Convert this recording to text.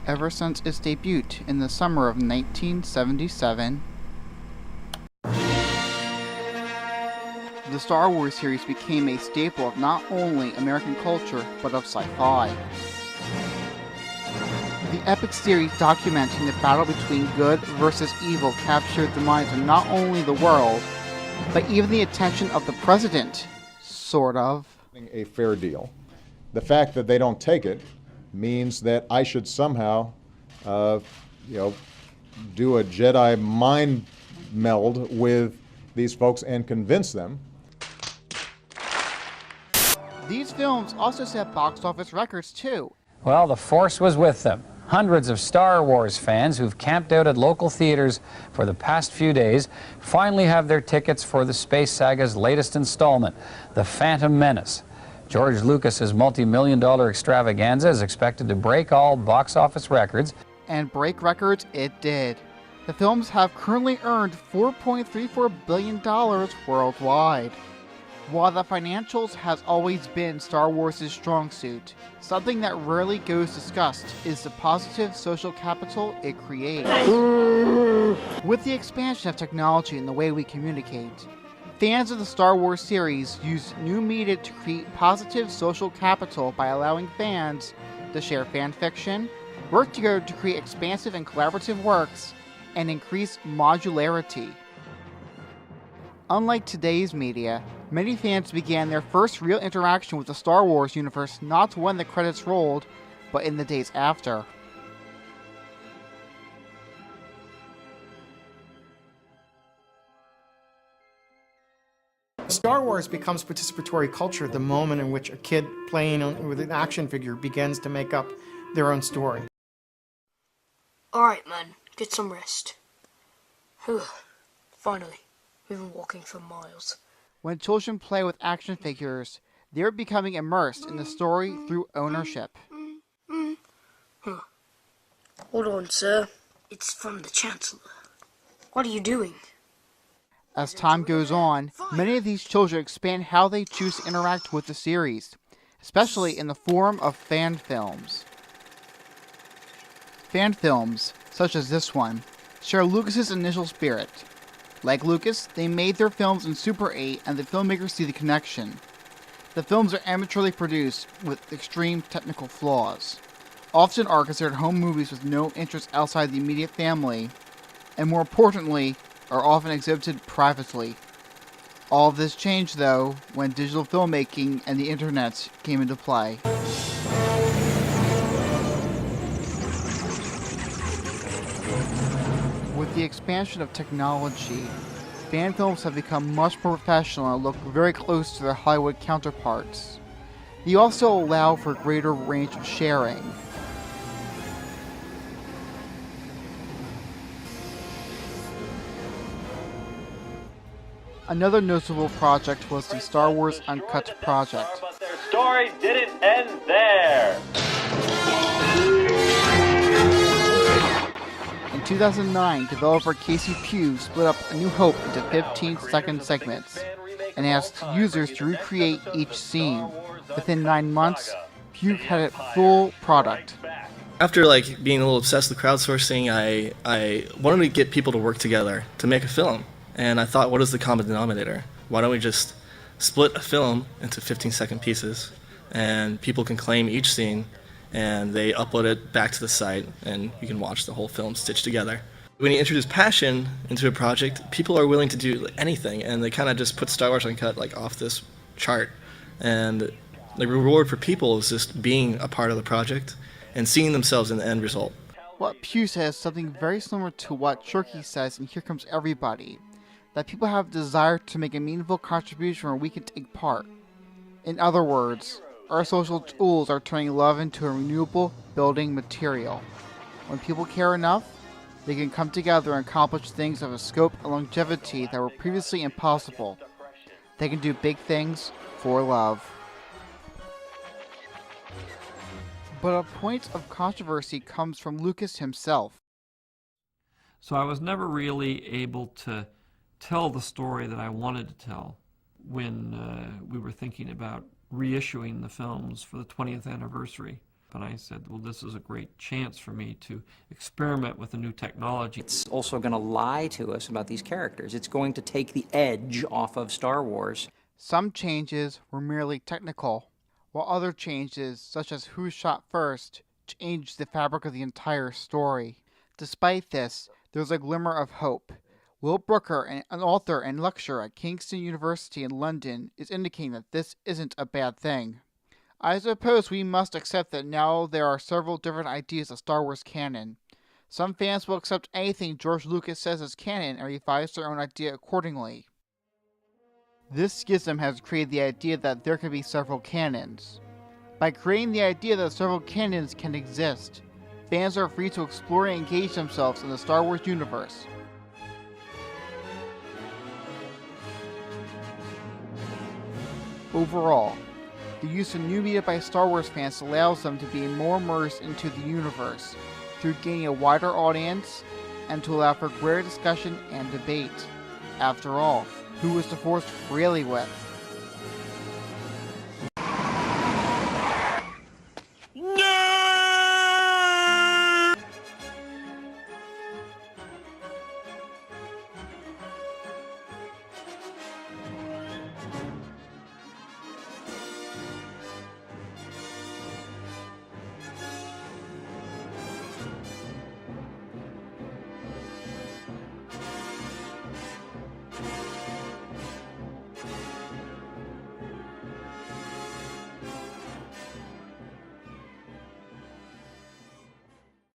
Ever since its debut in the summer of 1977, the Star Wars series became a staple of not only American culture, but of sci-fi. The epic series documenting the battle between good versus evil captured the minds of not only the world, but even the attention of the president, sort of. A fair deal. The fact that they don't take it means that I should somehow, do a Jedi mind meld with these folks and convince them. These films also set box office records too. Well, the Force was with them. Hundreds of Star Wars fans who've camped out at local theaters for the past few days finally have their tickets for the space saga's latest installment, The Phantom Menace. George Lucas's multi-million-dollar extravaganza is expected to break all box office records. And break records it did. The films have currently earned $4.34 billion worldwide. While the financials has always been Star Wars' strong suit, something that rarely goes discussed is the positive social capital it creates. With the expansion of technology and the way we communicate, fans of the Star Wars series use new media to create positive social capital by allowing fans to share fan fiction, work together to create expansive and collaborative works, and increase modularity. Unlike today's media, many fans began their first real interaction with the Star Wars universe not when the credits rolled, but in the days after. Star Wars becomes participatory culture the moment in which a kid playing with an action figure begins to make up their own story. Alright, man, get some rest. Whew. Finally, we've been walking for miles. When children play with action figures, they're becoming immersed in the story through ownership. Hold on, sir. It's from the Chancellor. What are you doing? As time goes on, many of these children expand how they choose to interact with the series, especially in the form of fan films. Fan films, such as this one, share Lucas's initial spirit. Like Lucas, they made their films in Super 8 and the filmmakers see the connection. The films are amateurly produced with extreme technical flaws, often are considered home movies with no interest outside the immediate family, and more importantly, are often exhibited privately. All of this changed though when digital filmmaking and the internet came into play. With the expansion of technology, fan films have become much more professional and look very close to their Hollywood counterparts. They also allow for greater range of sharing. Another notable project was the Star Wars Uncut project. But their story didn't end there. In 2009, developer Casey Pugh split up A New Hope into 15-second segments and asked users to recreate each scene. Within 9 months, Pugh had a full product. After being a little obsessed with crowdsourcing, I wanted to get people to work together to make a film. And I thought, what is the common denominator? Why don't we just split a film into 15-second pieces, and people can claim each scene, and they upload it back to the site, and you can watch the whole film stitched together. When you introduce passion into a project, people are willing to do anything, and they kind of just put Star Wars Uncut off this chart. And the reward for people is just being a part of the project and seeing themselves in the end result. What Pugh says is something very similar to what Cherokee says in Here Comes Everybody, that people have a desire to make a meaningful contribution where we can take part. In other words, our social tools are turning love into a renewable building material. When people care enough, they can come together and accomplish things of a scope and longevity that were previously impossible. They can do big things for love. But a point of controversy comes from Lucas himself. So I was never really able to tell the story that I wanted to tell when we were thinking about reissuing the films for the 20th anniversary. And I said, well, this is a great chance for me to experiment with a new technology. It's also going to lie to us about these characters. It's going to take the edge off of Star Wars. Some changes were merely technical, while other changes, such as who shot first, changed the fabric of the entire story. Despite this, there's a glimmer of hope. Will Brooker, an author and lecturer at Kingston University in London, is indicating that this isn't a bad thing. I suppose we must accept that now there are several different ideas of Star Wars canon. Some fans will accept anything George Lucas says is canon and revise their own idea accordingly. This schism has created the idea that there can be several canons. By creating the idea that several canons can exist, fans are free to explore and engage themselves in the Star Wars universe. Overall, the use of new media by Star Wars fans allows them to be more immersed into the universe through gaining a wider audience and to allow for greater discussion and debate. After all, who is the Force really with?